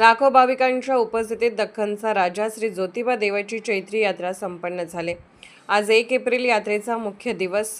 लाखो भाविकांच्या उपस्थितीत दख्खनचा राजा श्री ज्योतिबा देवाची चैत्री यात्रा संपन्न झाली। आज 1 एप्रिल यात्रेचा मुख्य दिवस।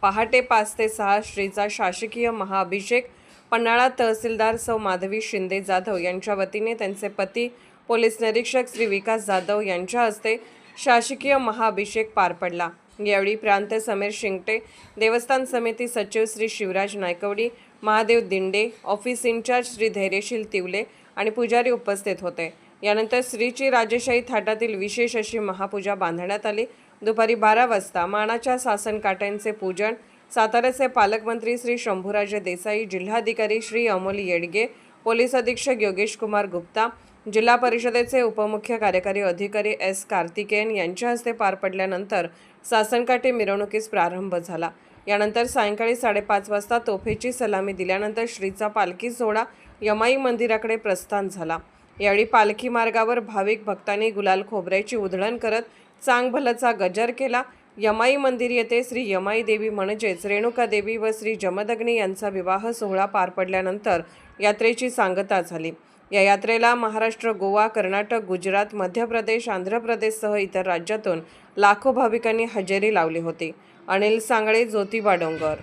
पहाटे 5 ते 6 श्रीचा शासकीय महाअभिषेक पन्हाळा तहसीलदार सौ माधवी शिंदे जाधव यांच्या वतीने त्यांचे पती पोलीस निरीक्षक श्री विकास जाधव यांच्या हस्ते शासकीय महाअभिषेक पार पडला। यावेळी प्रांत समीर शिंगटे, देवस्थान समिती सचिव श्री शिवराज नायकवडी, महादेव दिंडे, ऑफिस इंचार्ज श्री धैर्यशील तिवले आणि पुजारी उपस्थित होते। यानंतर श्रीची राजेशाही थाटातील विशेष अशी महापूजा बांधण्यात आली। दुपारी 12 वाजता मानाच्या सासन काट्यांचे पूजन साताऱ्याचे पालकमंत्री श्री शंभूराजे देसाई, जिल्हाधिकारी श्री अमोल येडगे, पोलीस अधीक्षक योगेश कुमार गुप्ता, जिल्हा परिषदेचे उपमुख्य कार्यकारी अधिकारी एस कार्तिकेयन यांच्या हस्ते पार पडल्यानंतर सासनकाठी मिरवणुकीस प्रारंभ झाला। यानंतर सायंकाळी 5:30 वाजता तोफेची सलामी दिल्यानंतर श्रीचा पालखी सोहळा यमाई मंदिराकडे प्रस्थान झाला। यावेळी पालखी मार्गावर भाविक भक्तांनी गुलाल खोबऱ्याची उधळण करत चांगभलचा गजर केला। यमाई मंदिर येथे श्री यमाई देवी म्हणजेच रेणुका देवी व श्री जमदग्नी यांचा विवाह सोहळा पार पडल्यानंतर यात्रेची सांगता झाली। या यात्रेला महाराष्ट्र, गोवा, कर्नाटक, गुजरात, मध्य प्रदेश, आंध्र प्रदेशसह इतर राज्यातून लाखो भाविकांनी हजेरी लावली होती। अनिल सांगळे, ज्योतिबा डोंगर।